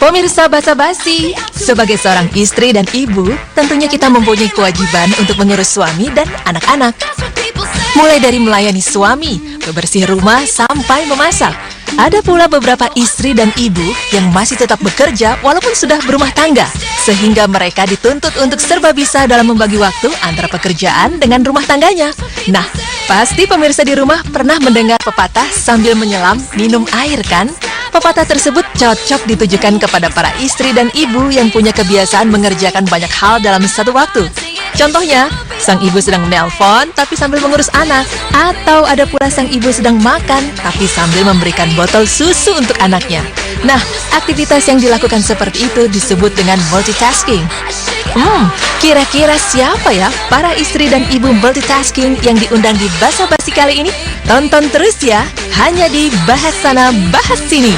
Pemirsa Basa-Basi, sebagai seorang istri dan ibu, tentunya kita mempunyai kewajiban untuk mengurus suami dan anak-anak. Mulai dari melayani suami, bebersih rumah, sampai memasak. Ada pula beberapa istri dan ibu yang masih tetap bekerja walaupun sudah berumah tangga, sehingga mereka dituntut untuk serba bisa dalam membagi waktu antara pekerjaan dengan rumah tangganya. Nah, pasti pemirsa di rumah pernah mendengar pepatah sambil menyelam minum air, kan? Pepatah tersebut cocok ditujukan kepada para istri dan ibu yang punya kebiasaan mengerjakan banyak hal dalam satu waktu. Contohnya, sang ibu sedang menelpon tapi sambil mengurus anak. Atau ada pula sang ibu sedang makan tapi sambil memberikan botol susu untuk anaknya. Nah, aktivitas yang dilakukan seperti itu disebut dengan multitasking. Kira-kira siapa ya para istri dan ibu multitasking yang diundang di Basa-Basi kali ini? Tonton terus ya, hanya di Bahas Sana Bahas Sini.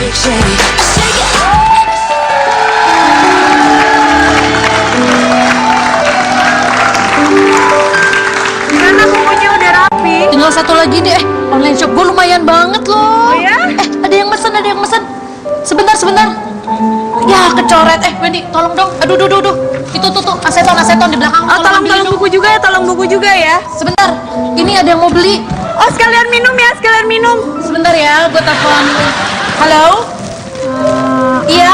Gimana bukunya udah rapi? Tinggal satu lagi deh. Online shop gue lumayan banget loh. Oh ya? Ada yang mesen, ada yang mesen. Sebentar. Ya, kecoret. Wendy, tolong dong. Aduh. Itu tuh, aseton di belakang. Oh, tolong buku juga ya, tolong buku juga ya. Sebentar. Ini ada yang mau beli. Oh, sekalian minum ya, sekalian minum. Sebentar ya, gue telepon. Halo? Iya?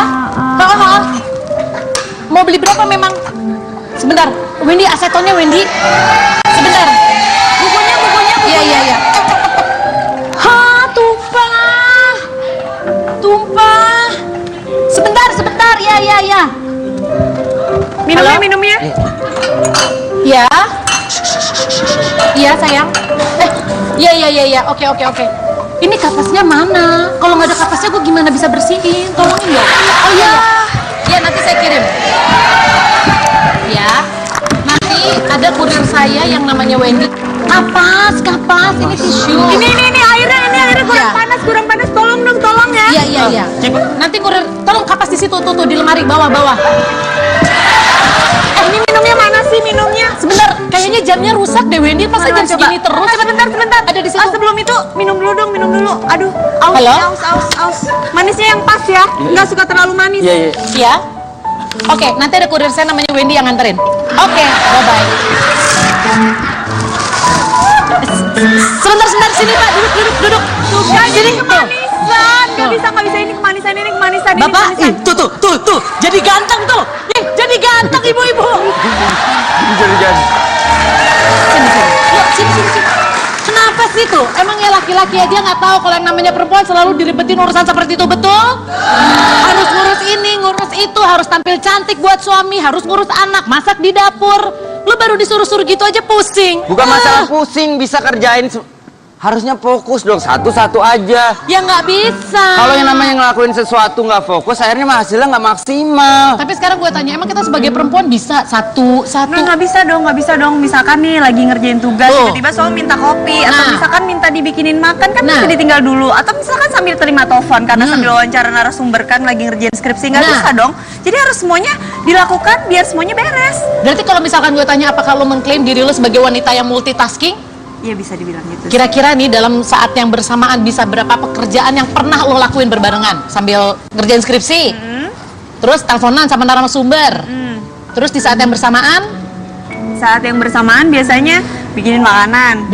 Mau beli berapa memang? Sebentar. Wendy, asetonnya Wendy. Sebentar. Bukunya. Iya. Tumpah. Sebentar. Ya. Minumnya. Ya. Iya, sayang. Iya. Oke. Ini kapasnya mana? Kalau nggak ada kapasnya gue gimana bisa bersihin? Tolongin dong. Oh iya. Ya, nanti saya kirim. Ya. Nanti ada kurir saya yang namanya Wendy. Kapas. Ini tisu. Ini airnya kurang panas. Tolong ya. Iya. Nanti kurir, tolong kapas di situ tuh di lemari bawah. Ini minumnya mana sih minumnya? Sebentar, kayaknya jamnya rusak deh Wendy. Masa jam segini terus? Sebentar. Ada di situ. Sebelum itu minum dulu. Aduh, aus. Halo? Aus. Manisnya yang pas ya. Nggak suka terlalu manis. Iya. Oke, nanti ada kurir saya namanya Wendy yang nganterin. Oke, bye-bye. Sebentar, sini Pak, duduk. Tuh, jadi kemanisan. Nggak bisa ini kemanisan. Bapak, tuh, jadi ganteng tuh. Jadi ganteng ibu-ibu. Sini. Kenapa sih tuh? Emang ya laki-laki aja nggak tahu kalau yang namanya perempuan selalu diribetin urusan seperti itu, betul? Harus ngurus ini, ngurus itu, harus tampil cantik buat suami, harus ngurus anak, masak di dapur. Lu baru disuruh-suruh gitu aja pusing. Bukan masalah pusing, bisa kerjain. Harusnya fokus dong, satu-satu aja. Ya nggak bisa. Kalau yang namanya ngelakuin sesuatu nggak fokus, akhirnya hasilnya nggak maksimal. Tapi sekarang gue tanya, emang kita sebagai perempuan bisa satu? Nggak bisa dong. Misalkan nih lagi ngerjain tugas, tiba-tiba suami minta kopi, atau misalkan minta dibikinin makan, kan bisa ditinggal dulu. Atau misalkan sambil terima telepon, karena sambil wawancara narasumber kan lagi ngerjain skripsi, nggak bisa dong. Jadi harus semuanya dilakukan biar semuanya beres. Berarti kalau misalkan gue tanya, apakah lo mengklaim diri lo sebagai wanita yang multitasking? Iya, bisa dibilang gitu. Kira-kira nih dalam saat yang bersamaan bisa berapa pekerjaan yang pernah lo lakuin berbarengan sambil ngerjain skripsi, terus teleponan sama narasumber, terus di saat yang bersamaan? Saat yang bersamaan biasanya bikinin makanan.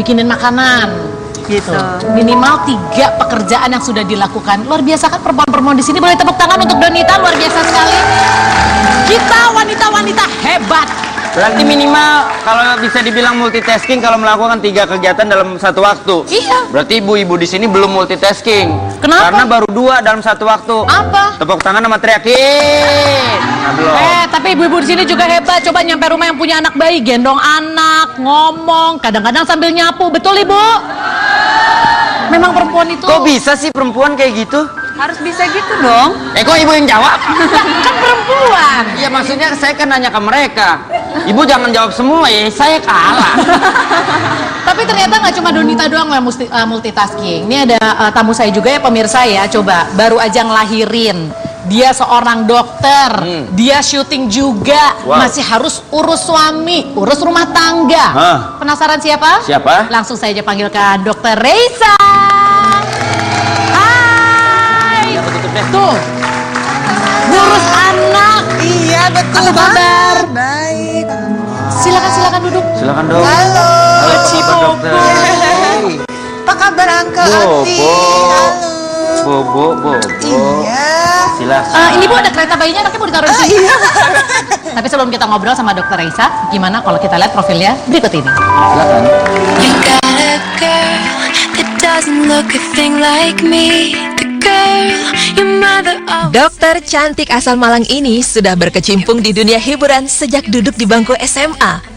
Gitu. Minimal 3 pekerjaan yang sudah dilakukan. Luar biasa kan perempuan-perempuan di sini. Boleh tepuk tangan untuk Donita, luar biasa sekali. Kita wanita-wanita hebat. Berarti minimal kalau bisa dibilang multitasking kalau melakukan 3 kegiatan dalam satu waktu. Iya. Berarti ibu-ibu di sini belum multitasking. Kenapa? Karena baru 2 dalam satu waktu. Apa? Tepuk tangan sama teriakin. Nah, belum. Tapi ibu-ibu di sini juga hebat. Coba nyampe rumah yang punya anak bayi, gendong anak, ngomong, kadang-kadang sambil nyapu. Betul, Ibu? Memang perempuan itu. Kok bisa sih perempuan kayak gitu? Harus bisa gitu dong. Kok ibu yang jawab? Kan perempuan. Iya, maksudnya saya kan nanya ke mereka. Ibu jangan jawab semua ya, saya kalah. Tapi ternyata nggak cuma Donita doang yang multitasking. Ini ada tamu saya juga ya, pemirsa ya. Coba, baru aja ngelahirin. Dia seorang dokter, dia syuting juga, masih harus urus suami, urus rumah tangga. Penasaran siapa? Siapa? Langsung saya aja panggil ke Dokter Reisa. Hai. Ya, tutup deh. Tuh, ngurus anak. Iya, betul. Apa kabar? Baik. Silakan duduk. Silakan dok. Halo. Halo, apa kabar dokter? Apa kabar Uncle Bobo. Ati? Halo. Bobo. Iya. Silakan. Ini Bu ada kereta bayinya, anaknya mau ditaruh di sini. Tapi sebelum kita ngobrol sama Dokter Reisa, gimana kalau kita lihat profilnya berikut ini? Silakan. You got a girl that doesn't look a thing like me. The girl your mother always Dokter cantik asal Malang ini sudah berkecimpung di dunia hiburan sejak duduk di bangku SMA.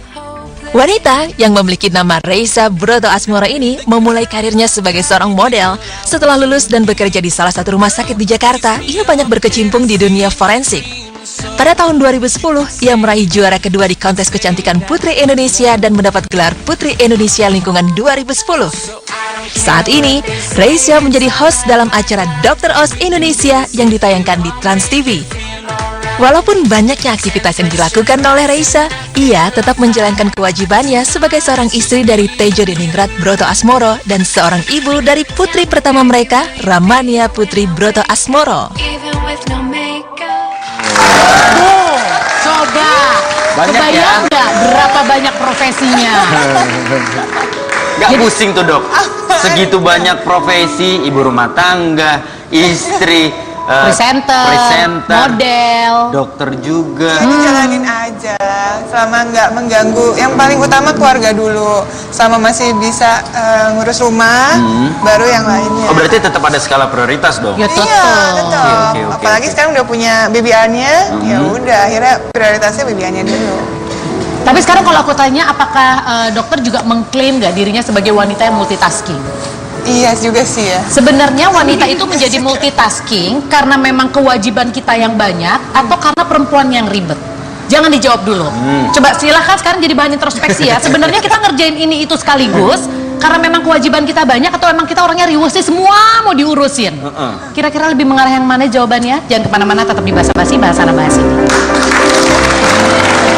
Wanita yang memiliki nama Reisa Broto Asmoro ini memulai karirnya sebagai seorang model. Setelah lulus dan bekerja di salah satu rumah sakit di Jakarta, ia banyak berkecimpung di dunia forensik. Pada tahun 2010, ia meraih juara kedua di kontes kecantikan Putri Indonesia dan mendapat gelar Putri Indonesia Lingkungan 2010. Saat ini, Reisa menjadi host dalam acara Dr. Oz Indonesia yang ditayangkan di Trans TV. Walaupun banyaknya aktivitas yang dilakukan oleh Reisa, ia tetap menjalankan kewajibannya sebagai seorang istri dari Tejo Diningrat Broto Asmoro dan seorang ibu dari putri pertama mereka, Ramania Putri Broto Asmoro. even with no makeup. Coba, Banyak kebayang ya? nggak berapa banyak profesinya? Gak pusing tuh dok. Segitu banyak profesi, ibu rumah tangga, istri, Presenter, model. dokter juga. Jalanin aja, selama nggak mengganggu. Yang paling utama keluarga dulu, selama masih bisa ngurus rumah, baru yang lainnya. Oh berarti tetap ada skala prioritas dong. Ya, Iya, tetap. Oke. Apalagi sekarang udah punya baby Anya, ya udah akhirnya prioritasnya baby Anya dulu. Tapi sekarang kalau aku tanya, apakah dokter juga mengklaim nggak dirinya sebagai wanita yang multitasking? Iya juga sih ya. Sebenarnya wanita itu menjadi multitasking karena memang kewajiban kita yang banyak atau karena perempuan yang ribet? Jangan dijawab dulu. Coba silahkan sekarang jadi bahan introspeksi ya. Sebenarnya kita ngerjain ini itu sekaligus karena memang kewajiban kita banyak atau emang kita orangnya riweh sih, semua mau diurusin. Kira-kira lebih mengarah yang mana jawabannya? Jangan kemana-mana, tetap di Basa-Basi, Bahasana Bahas ini.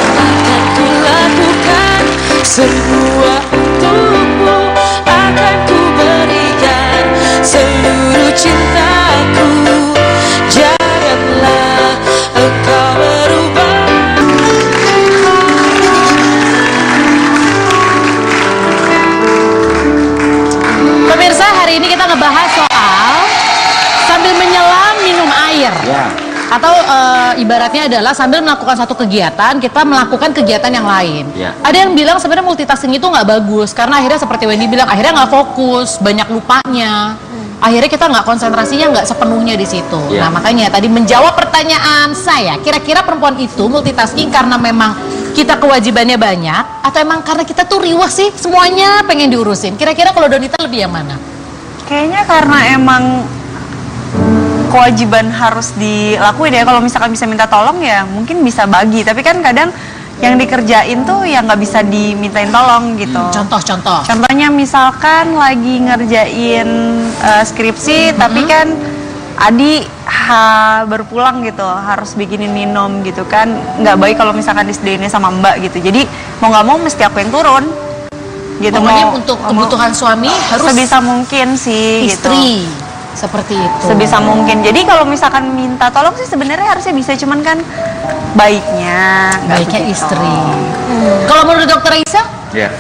Akan kulakukan semua untukmu, akan ku berikan seluruh cintaku. Janganlah engkau berubah. Pemirsa, hari ini kita ngebahas soal sambil menyelam minum air. Ya. Atau ibaratnya adalah sambil melakukan satu kegiatan, kita melakukan kegiatan yang lain. Ya. Ada yang bilang sebenarnya multitasking itu nggak bagus karena akhirnya seperti Wendy bilang, akhirnya nggak fokus, banyak lupanya. Akhirnya kita nggak konsentrasinya nggak sepenuhnya di situ. Ya. Nah makanya tadi menjawab pertanyaan saya, kira-kira perempuan itu multitasking karena memang kita kewajibannya banyak atau emang karena kita tuh riwah sih, semuanya pengen diurusin. Kira-kira kalau Donita lebih yang mana? Kayaknya karena emang kewajiban harus dilakuin ya. Kalau misalkan bisa minta tolong ya mungkin bisa bagi. Tapi kan kadang yang dikerjain tuh ya nggak bisa dimintain tolong gitu. Contoh-contoh. Contohnya misalkan lagi ngerjain skripsi, tapi kan Adi baru pulang gitu, harus bikinin minum gitu kan. Nggak baik kalau misalkan disediainnya sama Mbak gitu. Jadi mau nggak mau mesti aku yang turun. Gitu. Pokoknya untuk kebutuhan suami harus sebisa mungkin sih istri. gitu. Seperti itu. Sebisa mungkin. Jadi kalau misalkan minta tolong sih sebenarnya harusnya bisa, cuman kan baiknya nggak Baiknya begitu. istri. Kalau menurut Dokter Reisa? Ya.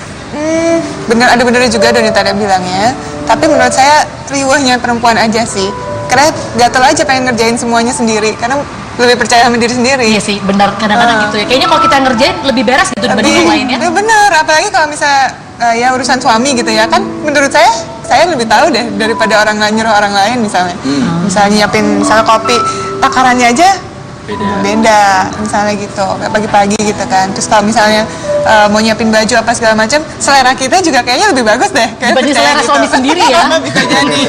Bener, ada bener juga Donita ada bilangnya. Tapi menurut saya riwahnya perempuan aja sih. Karena gatel aja pengen ngerjain semuanya sendiri. Karena lebih percaya sama diri sendiri. Iya sih, benar, kadang-kadang gitu ya. Kayaknya kalau kita ngerjain lebih beres gitu dibanding yang lainnya. Ya bener, apalagi kalau misalnya ya urusan suami gitu ya kan. Menurut saya lebih tahu deh daripada orang lain, nyuruh orang lain misalnya. Misalnya nyiapin misalnya kopi, takarannya aja beda misalnya gitu, kayak pagi-pagi gitu kan. Terus kalau misalnya mau nyiapin baju apa segala macam, selera kita juga kayaknya lebih bagus deh. Kayak Dibanding percaya selera suami sendiri ya. Bisa jadi.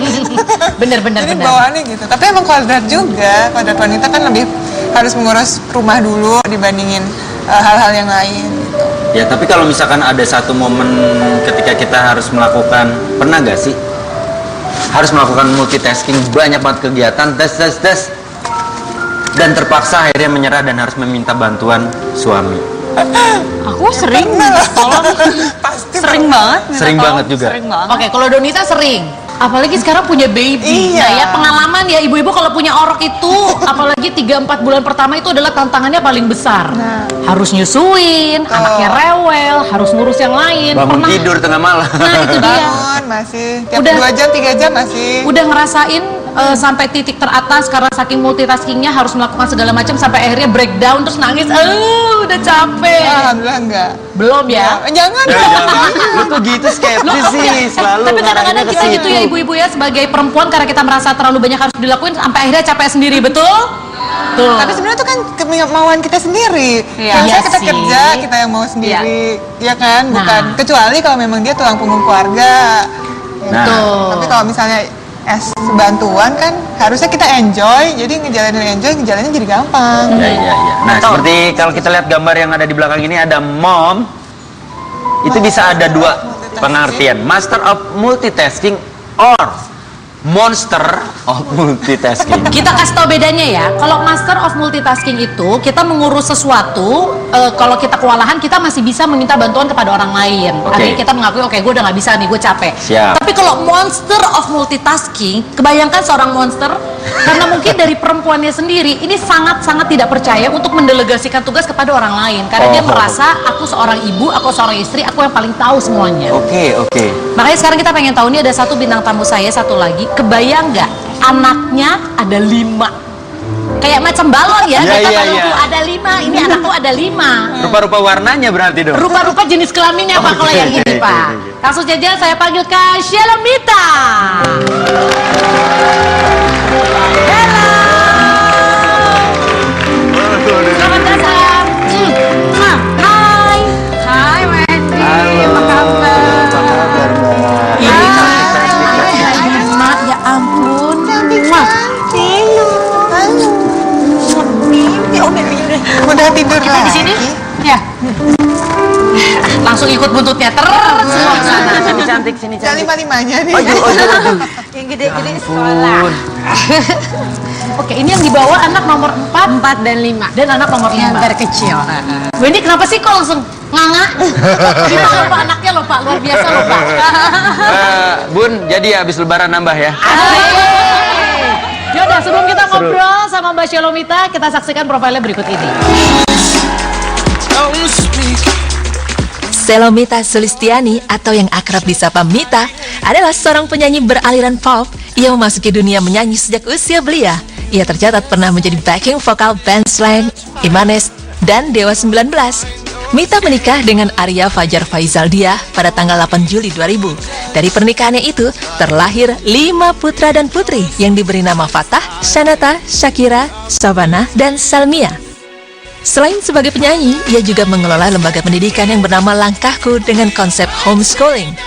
Bener. Jadi bawaannya gitu. Tapi emang kodrat juga, kodrat wanita kan lebih harus mengurus rumah dulu dibandingin hal-hal yang lain gitu. Ya tapi kalau misalkan ada satu momen ketika kita harus melakukan, pernah gak sih harus melakukan multitasking, banyak banget kegiatan, tes, dan terpaksa akhirnya menyerah dan harus meminta bantuan suami? Aku sering tolong. Pasti Sering banget. minta Sering tolong. banget juga? Sering banget. Oke, kalau Donita sering. Apalagi sekarang punya baby. Iya. Nah ya pengalaman ya ibu-ibu kalau punya orok itu, apalagi 3-4 bulan pertama itu adalah tantangannya paling besar. Harus nyusuin, anaknya rewel, harus ngurus yang lain. Bangun tidur tengah malam. Nah itu dia. Bangun masih tiap Udah. 2 jam 3 jam masih. Udah ngerasain sampai titik teratas karena saking multitaskingnya harus melakukan segala macam sampai akhirnya breakdown terus nangis. Udah capek. Alhamdulillah enggak. Belum ya. Jangan. Lu kok gitu skeptis sih, selalu. Tapi kadang-kadang ngarahinnya kita ke gitu situ. ya ibu-ibu ya sebagai perempuan karena kita merasa terlalu banyak harus dilakuin sampai akhirnya capek sendiri, betul? Tuh. Tapi sebenarnya itu kan kemauan kita sendiri. Iya. Harusnya Iya kita sih. kerja, kita yang mau sendiri, ya kan? Bukan Nah. kecuali kalau memang dia tulang punggung keluarga. Ya. Nah. Tuh. Tapi kalau misalnya bantuan kan harusnya kita enjoy, jadi ngejalaninnya jadi gampang. Iya. Nah, seperti kalau kita lihat gambar yang ada di belakang ini ada mom. Itu bisa ada dua pengertian, master of multitasking or monster of multitasking. Kita kasih tau bedanya ya. Kalau master of multitasking itu kita mengurus sesuatu. Kalau kita kewalahan kita masih bisa meminta bantuan kepada orang lain. Oke. Artinya kita mengakui oke gue udah nggak bisa nih, gue capek. Siap. Tapi kalau monster of multitasking, kebayangkan seorang monster karena mungkin dari perempuannya sendiri ini sangat-sangat tidak percaya untuk mendelegasikan tugas kepada orang lain karena dia Oh. merasa aku seorang ibu, aku seorang istri, aku yang paling tahu semuanya. Oke. Makanya sekarang kita pengen tahu nih ada satu bintang tamu saya satu lagi. Kebayang nggak anaknya ada 5? Kayak macam balon ya. Iya, Kata iya, balonku iya. ada 5. Ini anakku ada 5. Rupa-rupa warnanya berarti dong. Rupa-rupa jenis kelaminnya Pak kalau yang ini Pak. Langsung saja saya panggil Kak Shalomita. Selamat datang. Hai. Hai Wendy, Halo. apa kabar? Apa kabar, Mbak? Ini Cantik. Mak, ya ampun. Udah tidur Kita di sini? Ya. Langsung ikut buntutnya semua ke sana. Sini cantik, sini Jangan cantik. lima-limanya nih. Yang gede-gede sekolah. Oke, ini yang dibawa anak nomor 4 4 dan 5. dan anak nomor 5. Yang terkecil. Wendy kenapa sih kok langsung nganga? Kita lupa anaknya loh Pak, luar biasa loh Pak. Bun, jadi habis lebaran nambah ya. Yaudah, sebelum kita ngobrol sama Mbak Shalomita, kita saksikan profilnya berikut ini. Shalomita Sulistiani atau yang akrab disapa Mita adalah seorang penyanyi beraliran pop. Ia memasuki dunia menyanyi sejak usia belia. Ia tercatat pernah menjadi backing vokal band Slang, Imanes, dan Dewa 19. Mita menikah dengan Arya Fajar Faizal Diah pada tanggal 8 Juli 2000. Dari pernikahannya itu terlahir 5 putra dan putri yang diberi nama Fatah, Shanata, Shakira, Savannah, dan Salmia. Selain sebagai penyanyi, ia juga mengelola lembaga pendidikan yang bernama Langkahku dengan konsep homeschooling.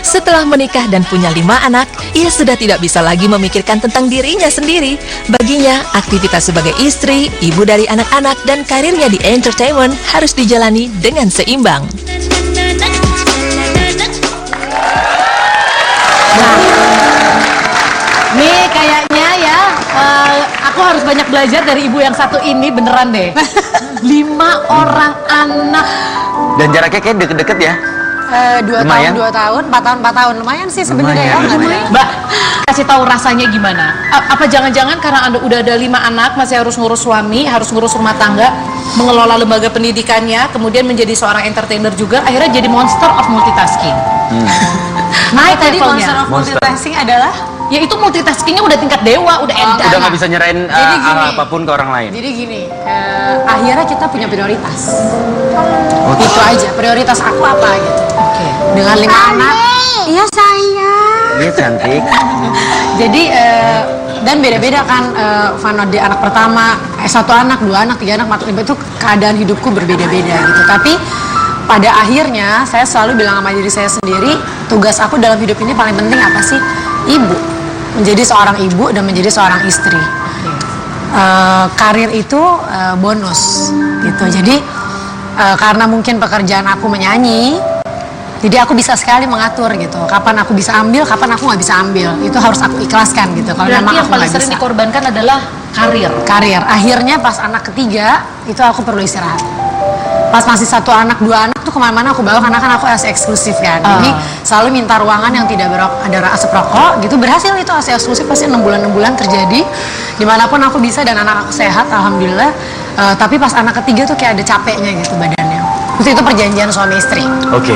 Setelah menikah dan punya 5 anak, ia sudah tidak bisa lagi memikirkan tentang dirinya sendiri. Baginya, aktivitas sebagai istri, ibu dari anak-anak, dan karirnya di entertainment harus dijalani dengan seimbang. Nih kayaknya ya, aku harus banyak belajar dari ibu yang satu ini beneran deh. 5 orang anak. Dan jaraknya kayak deket-deket ya. 2 Lumayan. tahun, 2 tahun, 4 tahun, 4 tahun. Lumayan sih sebenarnya ya. Lumayan. nggak ada. Mbak, kasih tahu rasanya gimana? Apa jangan-jangan karena Anda udah ada 5 anak, masih harus ngurus suami, harus ngurus rumah tangga, mengelola lembaga pendidikannya, kemudian menjadi seorang entertainer juga, akhirnya jadi monster of multitasking. Naik Tadi levelnya. monster of Monster. multitasking adalah Ya itu multitaskingnya udah tingkat dewa, udah edan. Udah nggak bisa nyerahin Jadi gini. apapun ke orang lain. jadi gini, akhirnya kita punya prioritas. Itu aja, prioritas aku apa gitu. Oke. Dengan 5 anak. Iya sayang. Iya cantik. Jadi dan beda-beda kan Vano di anak pertama, 1 anak, 2 anak, 3 anak, 4 anak itu keadaan hidupku berbeda-beda gitu. Tapi pada akhirnya saya selalu bilang sama diri saya sendiri, tugas aku dalam hidup ini paling penting apa sih? Ibu. Menjadi seorang ibu dan menjadi seorang istri. Karir itu bonus gitu. Jadi karena mungkin pekerjaan aku menyanyi, jadi aku bisa sekali mengatur gitu. Kapan aku bisa ambil, kapan aku nggak bisa ambil. Itu harus aku ikhlaskan gitu. Kalau Berarti memang yang aku paling nggak sering bisa. dikorbankan adalah karir. Karir. Akhirnya pas anak ketiga itu aku perlu istirahat. Pas masih 1 anak, 2 anak tuh kemana-mana aku bawa karena kan aku eksklusif kan. Jadi selalu minta ruangan yang tidak ada asap rokok gitu. Berhasil itu AC eksklusif pasti 6 bulan terjadi dimanapun aku bisa, dan anak aku sehat alhamdulillah. Tapi pas anak ketiga tuh kayak ada capeknya gitu badannya. Itu perjanjian suami istri. Oke.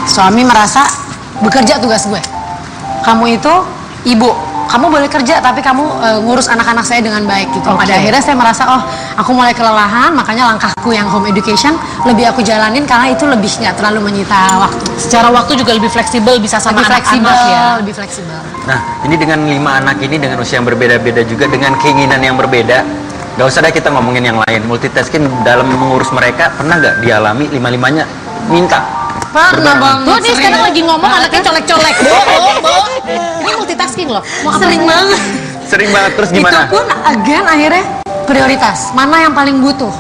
Suami merasa bekerja tugas gue, kamu itu ibu, kamu boleh kerja tapi kamu ngurus anak-anak saya dengan baik gitu. Pada akhirnya saya merasa aku mulai kelelahan, makanya langkahku yang home education lebih aku jalanin karena itu lebih nggak terlalu menyita waktu. Secara waktu juga lebih fleksibel, bisa sama anak-anak ya. Lebih fleksibel. Nah, ini dengan 5 anak ini dengan usia yang berbeda-beda juga, dengan keinginan yang berbeda. Gak usah deh kita ngomongin yang lain. Multitasking dalam mengurus mereka pernah nggak dialami 5-5-nya minta? Pernah banget. Tuh dia sekarang lagi ngomong anaknya colek-colek. Ini multitasking loh. Sering banget. Sering banget, terus Itu gimana? pun akhirnya prioritas. Mana yang paling butuh?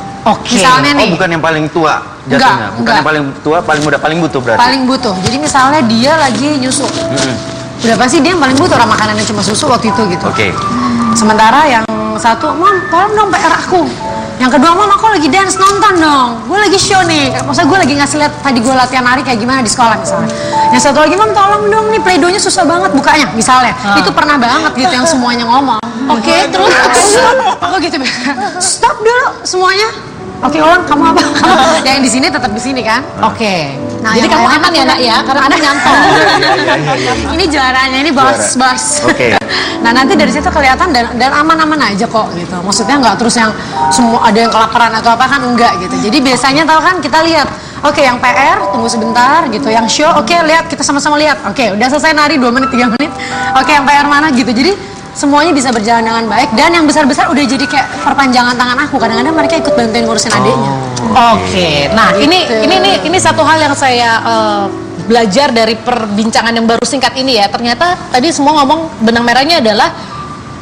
Misalnya nih. Oh, bukan yang paling tua jatuhnya. Bukan Enggak. yang paling tua, paling muda, paling butuh berarti. Paling butuh. Jadi misalnya dia lagi nyusu. Udah pasti dia yang paling butuh, orang makanannya cuma susu waktu itu gitu. Oke. Sementara yang satu, Mam, tolong dong PR aku. Yang kedua, Mam, aku lagi dance, nonton dong. Gue lagi show nih. Maksudnya gue lagi ngasih lihat tadi gue latihan nari kayak gimana di sekolah misalnya. Yang satu lagi, Mam, tolong dong nih, playdonya susah banget bukanya misalnya. Itu pernah banget gitu yang semuanya ngomong. Oke, terus oh gitu. Stop dulu semuanya. Oke, ulang, kamu apa? Yang di sini tetap di sini kan? Oke. Nah, Jadi yang kamu lain aman ya nak ya, karena anak nyantol. Ini juaranya, ini bos. Oke. Nah nanti dari situ kelihatan dan aman-aman aja kok gitu. Maksudnya nggak terus yang semua ada yang kelaparan atau apa kan, enggak gitu. Jadi biasanya tahu kan kita lihat, oke yang PR tunggu sebentar gitu, yang show oke lihat kita sama-sama lihat. Oke udah selesai nari 2 menit 3 menit. Oke yang PR mana gitu. Jadi semuanya bisa berjalan dengan baik, dan yang besar-besar udah jadi kayak perpanjangan tangan aku. Kadang-kadang mereka ikut bantuin ngurusin adiknya. Oke. Nah, ini satu hal yang saya belajar dari perbincangan yang baru singkat ini ya. Ternyata tadi semua ngomong benang merahnya adalah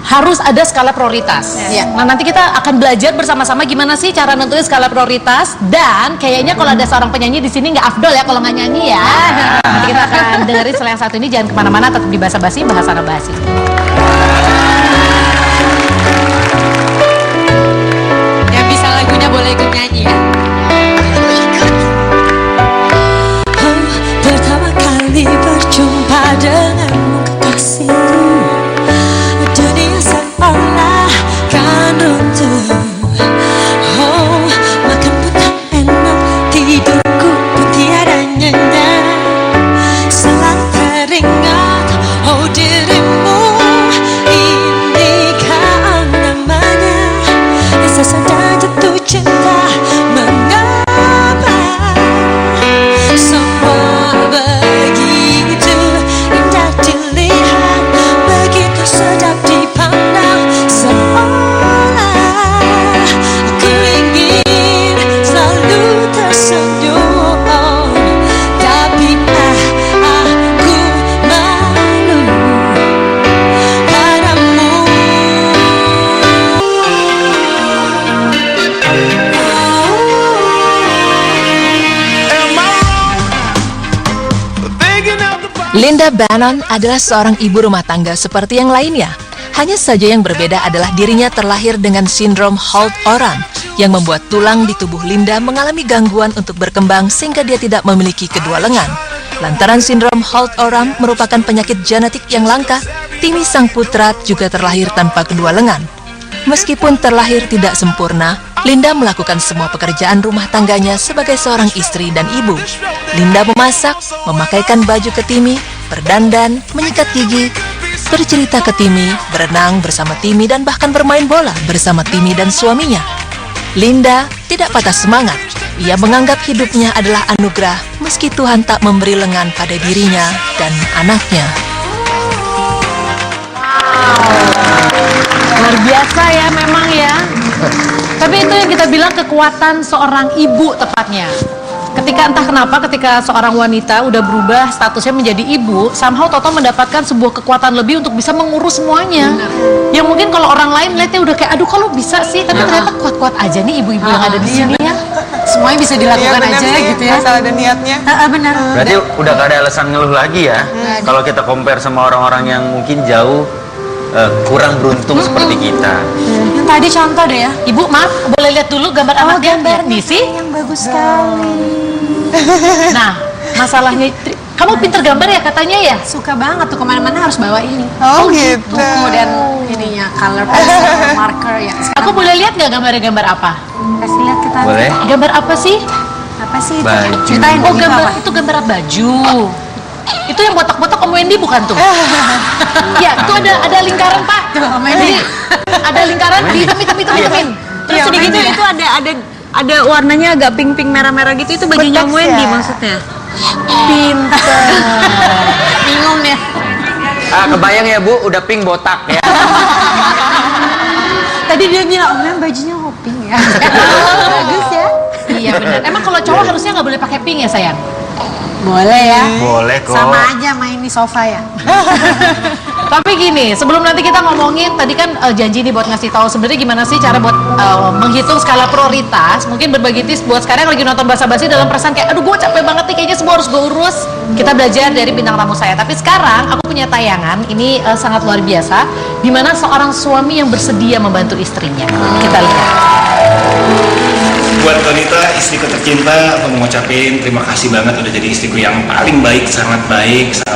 harus ada skala prioritas. Nah, nanti kita akan belajar bersama-sama gimana sih cara nentuin skala prioritas, dan kayaknya kalau ada seorang penyanyi di sini nggak afdol ya kalau nggak nyanyi ya. Nanti kita akan dengerin setelah yang satu ini. Jangan kemana-mana, tetap di Basa Basi, Bahasa Basi. Yang bisa lagunya boleh ikut nyanyi ya. Pertama kali berjumpa denganmu kekasihku, dunia seolah kan runtuh. Oh, makan pun tak enak, tidurku pun tiada nyenyak. Selalu teringat, oh dirimu, inikah namanya. Sesudah jatuh cinta, mengapa semua begitu indah dilihat, begitu sedap dipandang, seolah aku ingin selalu tersenyum, tapi aku malu padamu. Linda Bannon adalah seorang ibu rumah tangga seperti yang lainnya. Hanya saja yang berbeda adalah dirinya terlahir dengan sindrom Holt-Oram yang membuat tulang di tubuh Linda mengalami gangguan untuk berkembang sehingga dia tidak memiliki kedua lengan. Lantaran sindrom Holt-Oram merupakan penyakit genetik yang langka, Timmy sang putra juga terlahir tanpa kedua lengan. Meskipun terlahir tidak sempurna, Linda melakukan semua pekerjaan rumah tangganya sebagai seorang istri dan ibu. Linda memasak, memakaikan baju ke Timmy, berdandan, menyikat gigi, bercerita ke Timmy, berenang bersama Timmy, dan bahkan bermain bola bersama Timmy dan suaminya. Linda tidak patah semangat. Ia menganggap hidupnya adalah anugerah meski Tuhan tak memberi lengan pada dirinya dan anaknya. Luar biasa ya memang ya. Tapi itu yang kita bilang kekuatan seorang ibu tepatnya. Ketika entah kenapa ketika seorang wanita udah berubah statusnya menjadi ibu, somehow Toto mendapatkan sebuah kekuatan lebih untuk bisa mengurus semuanya. Yang mungkin kalau orang lain lihatnya udah kayak aduh kalau bisa sih, tapi ternyata kuat-kuat aja nih ibu-ibu yang ada di sini ya. Semuanya bisa dilakukan benar aja sih, gitu ya. asal ada niatnya. Benar. Berarti udah gak ada alasan ngeluh lagi ya. Kalau kita compare sama orang-orang yang mungkin jauh kurang beruntung seperti kita. Yang tadi contoh deh ya. Ibu maaf boleh lihat dulu gambar anaknya? gambar Nih sih. yang bagus sekali. Nah masalahnya Kamu pinter gambar ya katanya ya? Suka banget tuh kemana-mana harus bawa ini. Oh gitu. Buku dan ininya color pencil, marker ya. Aku boleh lihat nggak gambar apa? Kasih lihat kita. Boleh? Gambar apa sih? Apa sih itu? Baju. Ceritain Oh, itu gambar apa? itu gambar baju. Itu yang botak-botak Om Wendy bukan tuh? Ya, itu ada lingkaran Pak. Jadi ada lingkaran di hitam-hitamin. Terus Iya, udah gitu ya. itu ada warnanya agak pink merah-merah gitu, itu bajunya Konteks Wendy ya? maksudnya. Bingung nih. Kebayang ya Bu, udah pink botak ya. Tadi dia bilang, "Oh, bajunya pink ya." Bagus ya. Iya benar. Emang kalau cowok harusnya nggak boleh pakai pink ya sayang? Boleh ya. Boleh kok. Sama aja main di sofa ya. Tapi gini, sebelum nanti kita ngomongin, tadi kan janji nih buat ngasih tahu sebenarnya gimana sih cara buat menghitung skala prioritas. Mungkin berbagi tips buat sekarang yang lagi nonton basa-basi dalam perasaan kayak, aduh gue capek banget nih, kayaknya semua harus gue urus. Kita belajar dari bintang tamu saya. Tapi sekarang aku punya tayangan, ini sangat luar biasa, di mana seorang suami yang bersedia membantu istrinya. Kita lihat. Buat Donita, istriku tercinta, aku mau ngucapin terima kasih banget udah jadi istriku yang paling baik, sangat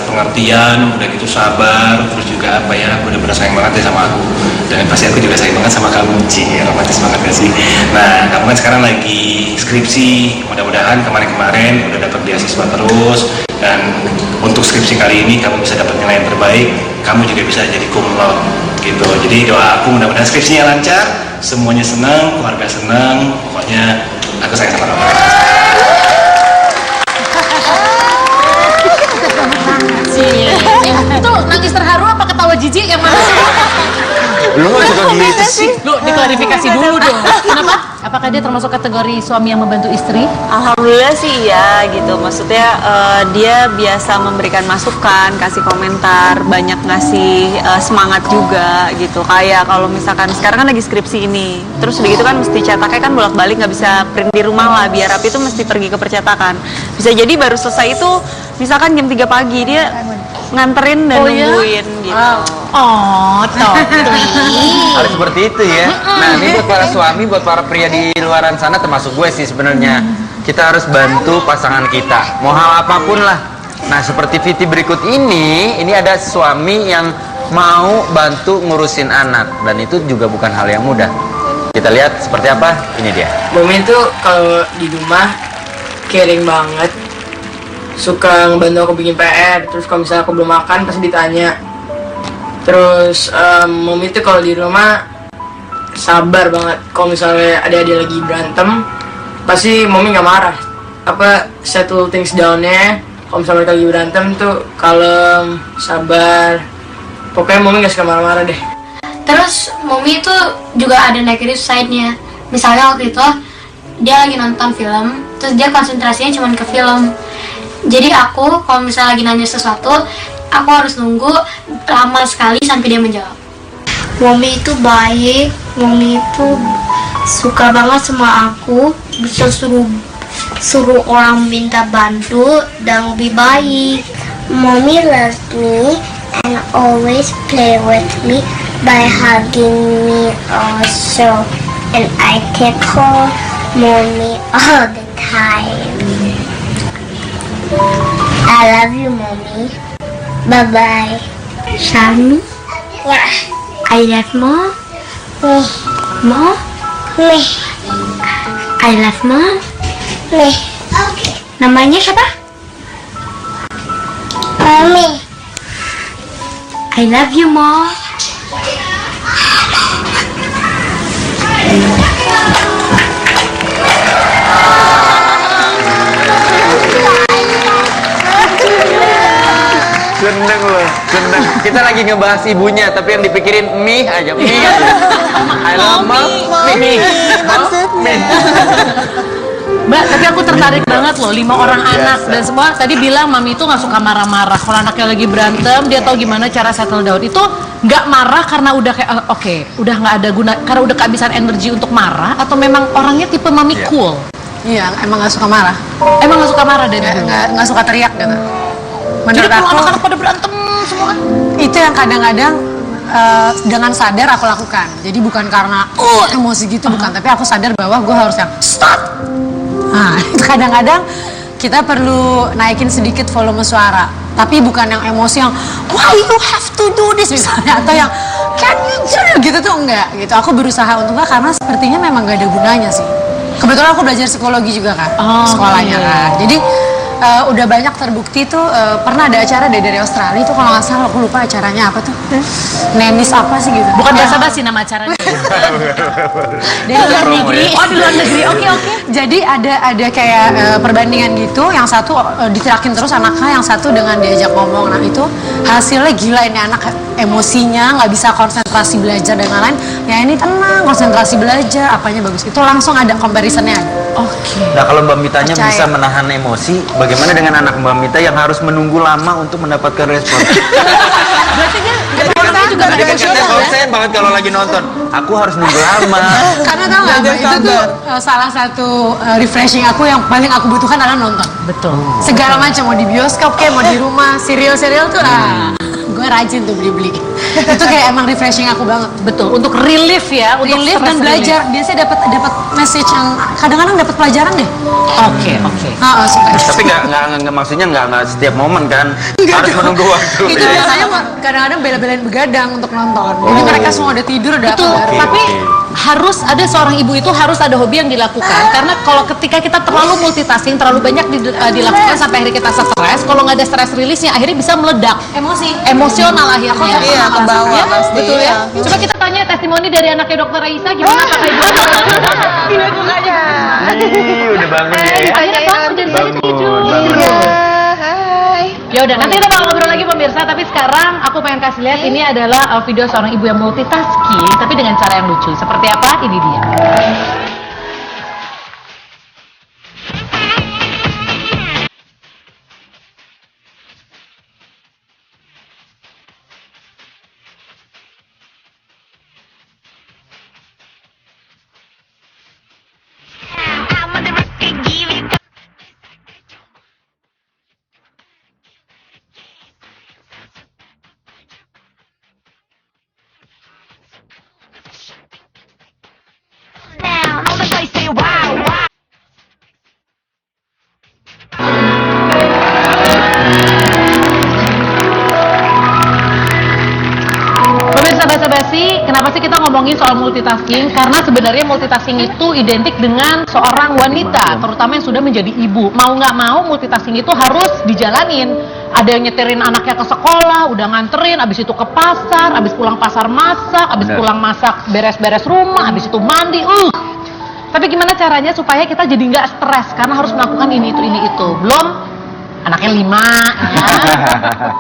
pengertian, udah gitu sabar, terus juga apa ya, bener-bener sayang banget ya sama aku. Dan pasti aku juga sayang banget sama kamu, Ci, romantis banget gak sih? Nah, kamu kan sekarang lagi skripsi, mudah-mudahan kemarin-kemarin udah dapat beasiswa terus, dan untuk skripsi kali ini kamu bisa dapat nilai yang terbaik, kamu juga bisa jadi cum laude gitu. Jadi doa aku mudah-mudahan skripsinya lancar, semuanya senang, keluarga senang, pokoknya aku sayang sama kamu. Itu nangis terharu apa ketawa jijik yang mana sih? Lu nggak suka gitu sih? Lu diklarifikasi dulu dong. Kenapa? Apakah dia termasuk kategori suami yang membantu istri? Alhamdulillah sih ya gitu, maksudnya dia biasa memberikan masukan, kasih komentar, banyak ngasih semangat juga gitu. Kayak kalau misalkan sekarang kan lagi skripsi ini, terus udah gitu kan mesti cetaknya kan bolak-balik, nggak bisa print di rumah lah, biar rapi itu mesti pergi ke percetakan. Bisa jadi baru selesai itu misalkan jam 3 pagi dia nganterin dan nungguin gitu. Oh, toh. Harus seperti itu ya. Nah, ini buat para suami, buat para pria di luaran sana, termasuk gue sih sebenarnya. Kita harus bantu pasangan kita, mau hal apapun lah. Nah, seperti Viti berikut ini ada suami yang mau bantu ngurusin anak, dan itu juga bukan hal yang mudah. Kita lihat seperti apa, ini dia. Mami tuh kalau di rumah caring banget, suka ngebantu aku bikin PR. Terus kalau misalnya aku belum makan pasti ditanya. Terus Mami tuh kalau di rumah sabar banget. Kalau misalnya adik-adik lagi berantem, pasti Mami nggak marah. Apa settle things down-nya. Kalau misalnya mereka lagi berantem tuh kalem, sabar. Pokoknya Mami nggak suka marah-marah deh. Terus Mami itu juga ada negative side-nya. Misalnya waktu itu dia lagi nonton film, terus dia konsentrasinya cuma ke film. Jadi aku kalau misalnya lagi nanya sesuatu, aku harus nunggu lama sekali sampai dia menjawab. Mami itu baik, Mami itu suka banget sama aku, bisa suruh orang minta bantu dan lebih baik. Mommy loves me and always play with me by hugging me also, and I tickle Mommy all the time. I love you, Mommy. Bye-bye. Shami? Yeah. I love Mom. Me. Mom? Me. I love Mom. Me. Okay. Namanya siapa? Mommy. I love you, Mom. Seneng loh, seneng. Kita lagi ngebahas ibunya, tapi yang dipikirin mie aja, mie aja. I love mom, mie, mie. Mbak, tapi aku tertarik banget loh, 5 orang anak dan semua tadi bilang Mami itu nggak suka marah-marah. Kalau anaknya lagi berantem, dia tahu gimana cara settle down. Itu nggak marah karena udah kayak oke, udah nggak ada guna, karena udah kehabisan energi untuk marah, atau memang orangnya tipe Mami cool? Iya, emang nggak suka marah. Emang nggak suka marah dari dulu? Nggak suka teriak gitu. Jadi Menurut kalau aku anak-anak pada berantem semua, itu yang kadang-kadang dengan sadar aku lakukan. Jadi bukan karena emosi gitu, bukan. Tapi aku sadar bahwa gue harus yang stop. Nah, itu kadang-kadang kita perlu naikin sedikit volume suara. Tapi bukan yang emosi yang why you have to do this misalnya, atau yang can you do gitu tuh enggak gitu. Aku berusaha untuk enggak, karena sepertinya memang gak ada gunanya sih. Kebetulan aku belajar psikologi juga kan, sekolahnya kan. Jadi udah banyak terbukti tuh, pernah ada acara dari Australia tuh kalau nggak salah, aku lupa acaranya apa tuh, Nenis apa sih gitu. Bukan biasa basi nama acaranya. Dari luar negeri. Oh, di luar negeri. Oke. Jadi ada kayak perbandingan gitu, yang satu diterakin terus anaknya, yang satu dengan diajak ngomong. Nah itu hasilnya gila, ini anak emosinya nggak bisa konsentrasi belajar dan lain-lain. Ya ini tenang, konsentrasi belajar, apanya bagus. Itu langsung ada comparisonnya. Oke. Nah kalau Mbak Mitanya Percaya. bisa menahan emosi, bagaimana dengan anak Mbak Mita yang harus menunggu lama untuk mendapatkan respon? Berarti dia responnya juga ada emosional ya. Konsen banget kalau lagi nonton. Aku harus nunggu lama. Karena tau nggak, Mbak, itu tuh salah satu refreshing aku yang paling aku butuhkan adalah nonton. Betul. Segala macam, mau di bioskop kayak mau di rumah, serial-serial tuh gue rajin tuh beli-beli. Itu kayak emang refreshing aku banget. Betul, untuk relief ya, untuk Relief dan stress belajar. Biasanya dapat message yang kadang-kadang dapat pelajaran deh. Oke. Suka. Tapi nggak maksudnya nggak setiap momen kan. Harus menunggu waktu. Itu biasanya kadang-kadang bela-belain begadang untuk nonton. Jadi mereka semua udah tidur, udah Betul, apa. tapi harus ada seorang ibu itu harus ada hobi yang dilakukan, karena kalau ketika kita terlalu multitasking, terlalu banyak dilakukan sampai akhirnya kita stres, kalau nggak ada stress rilisnya akhirnya bisa meledak, emosional akhirnya. Iya, ke bawah Ya, pasti. betul ya. Iya. Coba kita tanya testimoni dari anaknya Dokter Raisa gimana apakah ibu Udah bangun ya. akhirnya bangun dari tadi tidur. Ya udah, nanti kita bakal ngobrol lagi pemirsa, tapi sekarang aku pengen kasih lihat ini adalah video seorang ibu yang multitasking tapi dengan cara yang lucu. Seperti apa? Ini dia. Pemirsa basa-basi, kenapa sih kita ngomongin soal multitasking? Karena sebenarnya multitasking itu identik dengan seorang wanita, terutama yang sudah menjadi ibu. Mau nggak mau, multitasking itu harus dijalanin. Ada yang nyetirin anaknya ke sekolah, udah nganterin, abis itu ke pasar, abis pulang pasar masak, abis pulang masak beres-beres rumah, abis itu mandi. Tapi gimana caranya supaya kita jadi nggak stres? Karena harus melakukan ini itu. Belum anaknya 5 ya.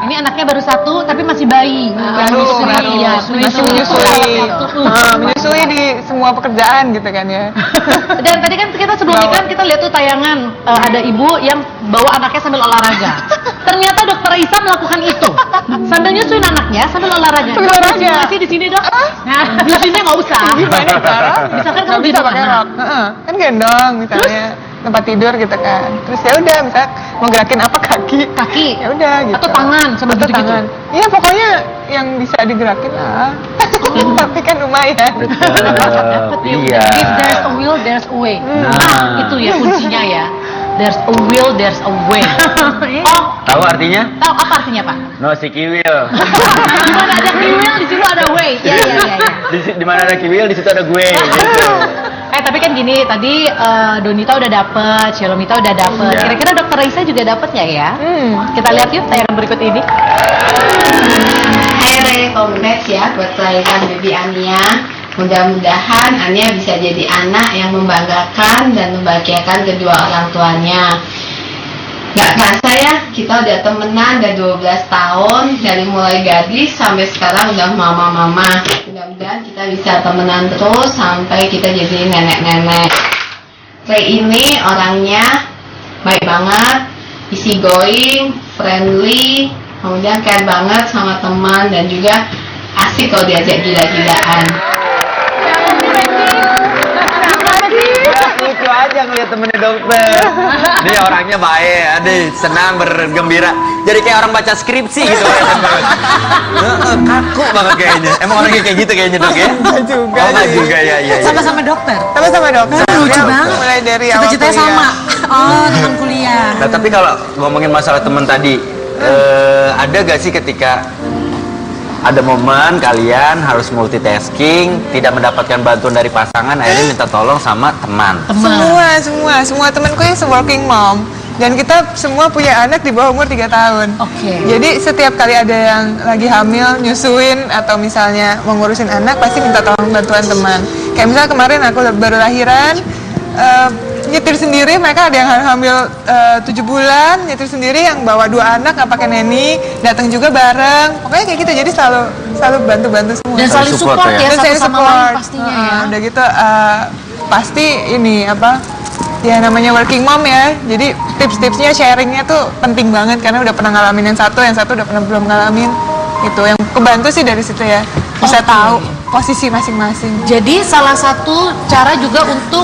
Ini anaknya baru 1 tapi masih bayi. Baru. Masih menyusui. Menyusui di semua pekerjaan gitu kan ya. Dan tadi kan kita sebelum nikah kita lihat tuh tayangan, ada ibu yang bawa anaknya sambil olahraga. Ternyata Dokter Raisa melakukan itu sambil nyusuin anaknya sambil olahraga. Sambil olahraga. Masih di sini Dok. Nah, di sini nggak usah. Gimana cara? Misalkan kamu Nggak di bisa rumah. pakai rok. Kan gendong misalnya. Tempat tidur gitu kan. Terus ya udah, misal mau gerakin apa kaki. Ya udah gitu. Atau tangan sama Atau gitu-gitu. tangan. Iya, pokoknya yang bisa digerakin lah. Tapi kan lumayan. Iya. If there's a will, there's a way. Nah, itu ya kuncinya ya. There's a will, there's a way. Oh, Tahu artinya? tahu apa artinya Pak? No si kiwil. Di mana ada will, di situ ada way. Iya. Di mana ada kiwil di situ ada gue. Gitu. Tapi kan gini, tadi Donita udah dapet, Shalomita udah dapet. Iya. Kira-kira Dokter Raisa juga dapet nggak ya? Kita lihat yuk tayangan berikut ini. Hai Re, congrats ya buat kelahiran baby Ania. Mudah-mudahan Ania bisa jadi anak yang membanggakan dan membahagiakan kedua orang tuanya. Gak kerasa ya, kita udah temenan udah 12 tahun. Dari mulai gadis sampai sekarang udah mama-mama. Mudah-mudahan kita bisa temenan terus sampai kita jadi nenek-nenek. Re ini orangnya baik banget, easy going, friendly, kemudian care banget sama teman dan juga asik kalau diajak gila-gilaan. Lucu aja ngeliat temennya dokter. Dia orangnya baik, senang, bergembira. Jadi kayak orang baca skripsi gitu. Kaku banget kayaknya. Emang orangnya kayak gitu kayaknya dok ya? Enggak juga. Oh, enggak juga ya. Sama-sama dokter. Sama-sama dokter. Lucu Dia banget. Mulai dari awal Cita-citanya kuliah. sama. Oh, teman kuliah. Nah, tapi kalau ngomongin masalah teman tadi, ada gak sih ketika ada momen kalian harus multitasking, tidak mendapatkan bantuan dari pasangan, akhirnya minta tolong sama teman? Semua temanku yang working mom. Dan kita semua punya anak di bawah umur 3 tahun. Oke. Jadi setiap kali ada yang lagi hamil, nyusuin, atau misalnya mau ngurusin anak, pasti minta tolong bantuan teman. Kayak misalnya kemarin aku baru lahiran, nyetir sendiri, mereka ada yang hamil 7 bulan, nyetir sendiri, yang bawa 2 anak nggak pakai neni, datang juga bareng. Pokoknya kayak gitu, jadi selalu bantu-bantu semua. Dan saling support ya, Dan satu saling sama support. lain pastinya ya. Udah gitu pasti ini ya namanya working mom ya, jadi tips-tipsnya sharingnya tuh penting banget karena udah pernah ngalamin yang satu udah pernah belum ngalamin. Itu yang kebantu sih dari situ ya, bisa tahu posisi masing-masing. Jadi salah satu cara juga untuk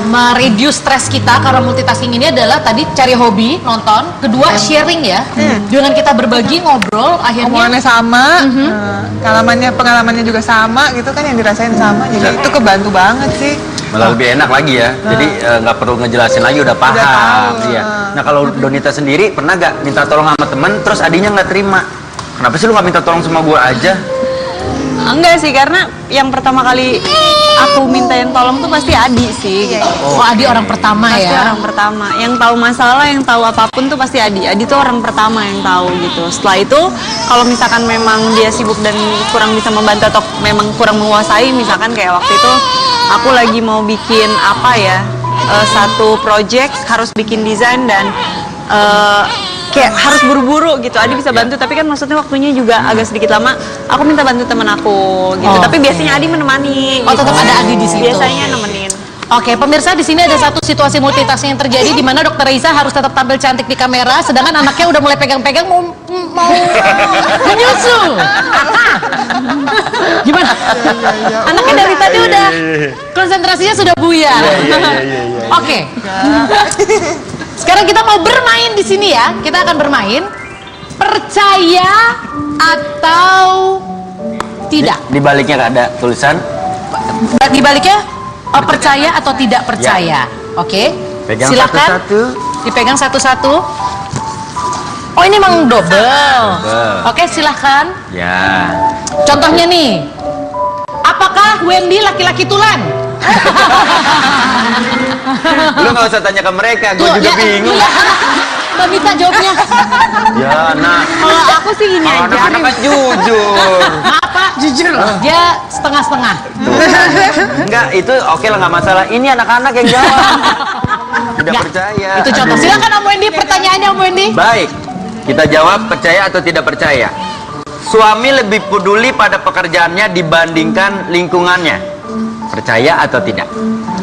mereduce stres kita karena multitasking ini adalah tadi cari hobi, nonton. Kedua sharing ya, dengan kita berbagi, ngobrol, akhirnya Omongannya sama, pengalamannya juga sama gitu kan, yang dirasain sama, jadi itu kebantu banget sih. Malah lebih enak lagi ya, jadi nggak perlu ngejelasin lagi, udah paham. tahu. Iya. Nah kalau Donita sendiri pernah gak minta tolong sama temen, terus adinya nggak terima? Kenapa sih lu nggak minta tolong sama gua aja? Enggak sih, karena yang pertama kali aku mintain tolong tuh pasti Adi sih. Gitu. Oh, Adi orang pertama Pasti ya. orang pertama. Yang tahu masalah, yang tahu apapun tuh pasti Adi. Adi tuh orang pertama yang tahu gitu. Setelah itu, kalau misalkan memang dia sibuk dan kurang bisa membantu atau memang kurang menguasai, misalkan kayak waktu itu aku lagi mau bikin apa ya, satu project harus bikin desain dan kayak harus buru-buru gitu. Adi bisa bantu, tapi kan maksudnya waktunya juga agak sedikit lama. Aku minta bantu teman aku gitu. Oh. Tapi biasanya Adi menemani. Oh, tetap ada Adi di situ. Biasanya nemenin. Oke, pemirsa, di sini ada satu situasi multitasking yang terjadi di mana Dokter Reza harus tetap tampil cantik di kamera, sedangkan anaknya udah mulai pegang-pegang mau menyusu. Gimana? Anaknya dari tadi udah konsentrasinya sudah buyar. Oke. Sekarang kita mau bermain di sini ya. Kita akan bermain percaya atau tidak. Di baliknya ada tulisan. Di baliknya percaya atau tidak percaya. Oke. Pegang Silakan. satu-satu. Dipegang satu-satu. Oh, ini memang double. Oke, silahkan. Ya. Contohnya nih. Apakah Wendy laki-laki tulen? Lu nggak usah tanya ke mereka, gue juga bingung. Mbak Mita jawabnya. Ya, nah. Kalau aku sih gini aja. Anak-anak kan jujur. Maaf Pak, jujur loh. Dia setengah-setengah. Enggak, itu oke lah, nggak masalah. Ini anak-anak yang jawab. Tidak percaya. Itu contoh. Aduh. Silakan Om Wendy, pertanyaannya Om Wendy. Baik, kita jawab percaya atau tidak percaya. Suami lebih peduli pada pekerjaannya dibandingkan lingkungannya. Percaya atau tidak?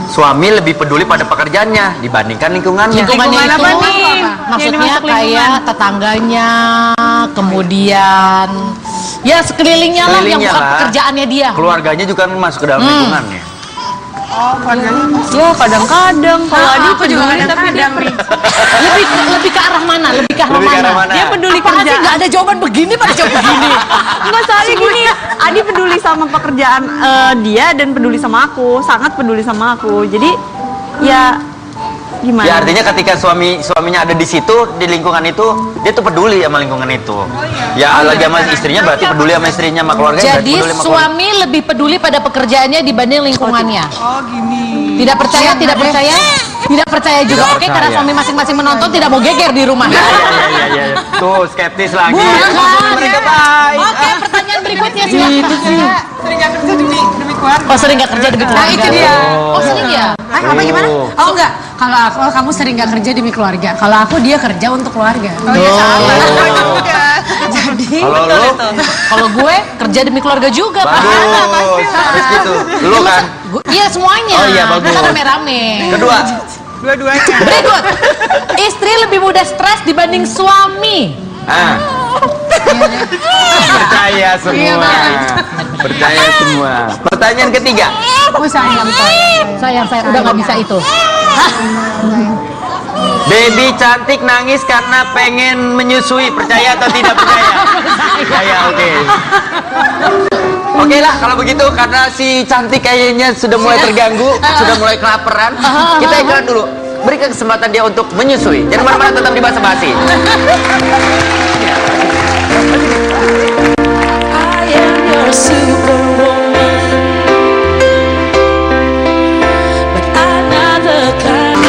Suami lebih peduli pada pekerjaannya dibandingkan lingkungannya. Lingkungannya Lingkungan itu apa nih? maksudnya Yang dimasuk kayak lingkungan. tetangganya, kemudian ya sekelilingnya lah yang Sekelilingnya bukan lah. pekerjaannya dia. Keluarganya juga kan masuk ke dalam lingkungannya. Oh, keluarganya. Ya kadang-kadang kalau Adi aku juga peduli, tapi dia lebih ke arah mana? Lebih ke arah Lebih ke mana? arah mana? dia peduli Apaan sih kerjaan. nggak ada jawaban begini pada jawab begini? Enggak, soalnya gini, Adi peduli sama pekerjaan dia dan peduli sama aku, sangat peduli sama aku. Jadi ya gimana? Ya artinya ketika suaminya ada di situ, di lingkungan itu, dia tuh peduli sama lingkungan itu. Ya lagi sama istrinya berarti peduli sama istrinya, sama keluarganya berarti Jadi peduli sama keluarga. suami lebih peduli pada pekerjaannya dibanding lingkungannya. Oh, gini. Tidak percaya, tidak percaya, tidak percaya juga. Tidak Oke, percaya. karena suami masing-masing menonton tidak mau geger di rumah. Iya. Tuh skeptis lagi. Bukan. Mereka baik. Oke, pertanyaan berikutnya silakan. Sering gak kerja demi keluarga. Oh, sering nggak kerja demi keluarga. itu dia. Oh, sering ya? Apa gimana? Oh enggak, kalau aku kamu sering nggak kerja demi keluarga. Kalau aku dia kerja untuk keluarga. Jadi, Kalau lu, kalau gue kerja demi keluarga juga, Pak. bagus. Harus gitu. Lu kan. Iya semuanya. Oh, iya, bagus. Kita rame-rame. Kedua, Dua-duanya. Berikut. Istri lebih mudah stres dibanding suami. percaya semua. Percaya semua. Pertanyaan ketiga. Oh sayang. Sayang, udah nggak bisa itu. Baby cantik nangis karena pengen menyusui. Percaya atau tidak percaya? Percaya, oke. Oke lah, kalau begitu karena si cantik kayaknya sudah mulai terganggu, sudah mulai kelaparan. Kita iklan dulu. berikan kesempatan dia untuk menyusui. Jangan kemana-mana, tetap di Basa Basi. I am your superwoman, but I'm not the kind.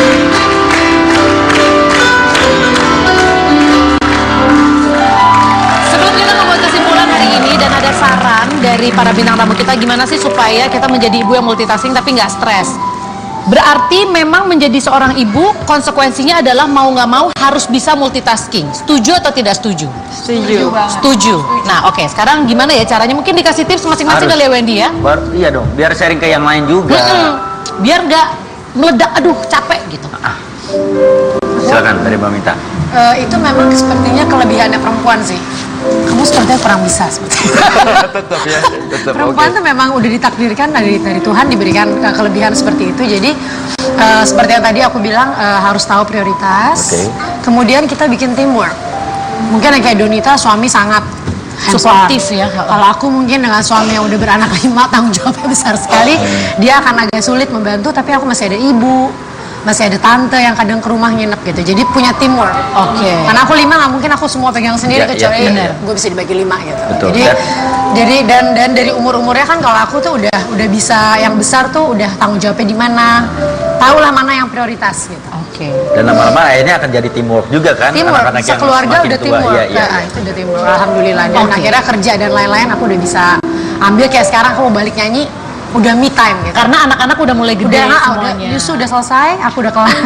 Sebelum kita membuat kesimpulan hari ini dan ada saran dari para bintang tamu kita gimana sih supaya kita menjadi ibu yang multitasking tapi nggak stres. Berarti memang menjadi seorang ibu konsekuensinya adalah mau nggak mau harus bisa multitasking. Setuju atau tidak setuju? Setuju. Setuju. Nah oke, sekarang gimana ya caranya? Mungkin dikasih tips masing-masing kali ya Wendy ya? Iya dong, biar sharing ke yang lain juga. Biar nggak meledak, aduh capek gitu. Silakan dari Mbak Mita. Itu memang sepertinya kelebihannya perempuan sih. Kamu sepertinya kurang bisa sepertinya. Tetap ya, tetap. Perempuan tuh memang udah ditakdirkan dari Tuhan diberikan kelebihan seperti itu. Jadi seperti yang tadi aku bilang harus tahu prioritas. Kemudian kita bikin teamwork. Mungkin yang kayak Donita suami sangat Suportif ya. Kalau aku mungkin dengan suami yang udah beranak 5 tanggung jawabnya besar sekali, dia akan agak sulit membantu. Tapi aku masih ada ibu, masih ada tante yang kadang ke rumah nginep gitu. Jadi punya teamwork. Karena aku 5 nggak mungkin aku semua pegang sendiri kecuali gue bisa dibagi 5 gitu. Betul. Jadi dan dari umurnya kan kalau aku tuh udah bisa yang besar tuh udah tanggung jawabnya di mana, tahulah mana yang prioritas gitu. Dan lama-lama akhirnya akan jadi teamwork juga kan? Teamwork, Anak-anak yang sekeluarga semakin udah tua. teamwork. Iya. Itu udah teamwork. Alhamdulillah. Dan akhirnya kerja dan lain-lain aku udah bisa ambil kayak sekarang aku mau balik nyanyi. Udah me time gitu. Karena anak-anak udah mulai gede semuanya. Justru udah selesai, aku udah kelar.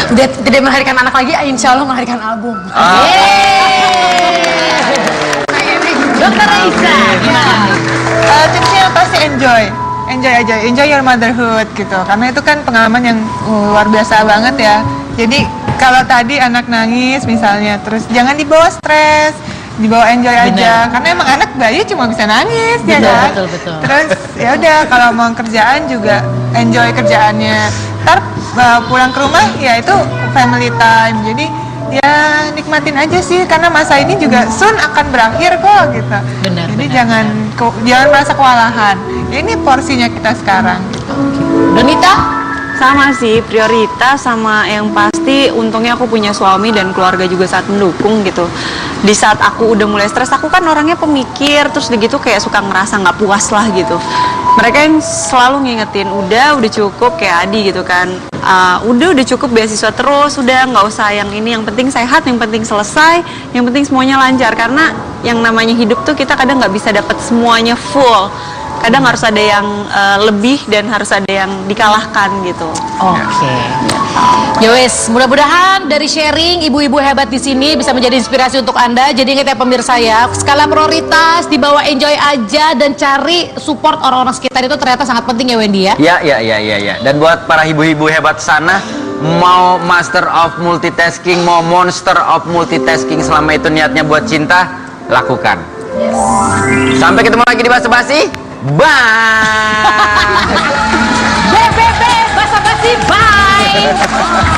Udah tidak melahirkan anak lagi, insya Allah melahirkan album. Dokter Raisa, gimana? Tipsnya pasti enjoy aja, enjoy your motherhood gitu. Karena itu kan pengalaman yang luar biasa banget ya. Jadi kalau tadi anak nangis misalnya, terus jangan dibawa stres, dibawa enjoy aja. Karena emang anak bayi cuma bisa nangis, ya kan? Betul. Terus ya udah kalau mau kerjaan juga enjoy kerjaannya. Ntar pulang ke rumah ya itu family time. Jadi ya nikmatin aja sih karena masa ini juga soon akan berakhir kok gitu. Jadi jangan merasa kewalahan. Ya, ini porsinya kita sekarang gitu. Donita? Sama sih, prioritas sama yang pasti untungnya aku punya suami dan keluarga juga saat mendukung gitu. Di saat aku udah mulai stres, aku kan orangnya pemikir, terus begitu kayak suka ngerasa nggak puas lah gitu. Mereka yang selalu ngingetin, udah cukup kayak Adi gitu kan. Udah cukup beasiswa terus, udah nggak usah yang ini, yang penting sehat, yang penting selesai, yang penting semuanya lancar. Karena yang namanya hidup tuh kita kadang nggak bisa dapat semuanya full. Kadang harus ada yang lebih dan harus ada yang dikalahkan gitu. Ya wes, mudah-mudahan dari sharing ibu-ibu hebat di sini bisa menjadi inspirasi untuk Anda. Jadi ingat ya pemirsa ya, skala prioritas dibawa enjoy aja dan cari support orang-orang sekitar itu ternyata sangat penting ya Wendy ya. Ya. Dan buat para ibu-ibu hebat sana, mau master of multitasking, mau monster of multitasking, selama itu niatnya buat cinta, lakukan. Sampai ketemu lagi di Basa Basi. Bye. Basa Basi, bye.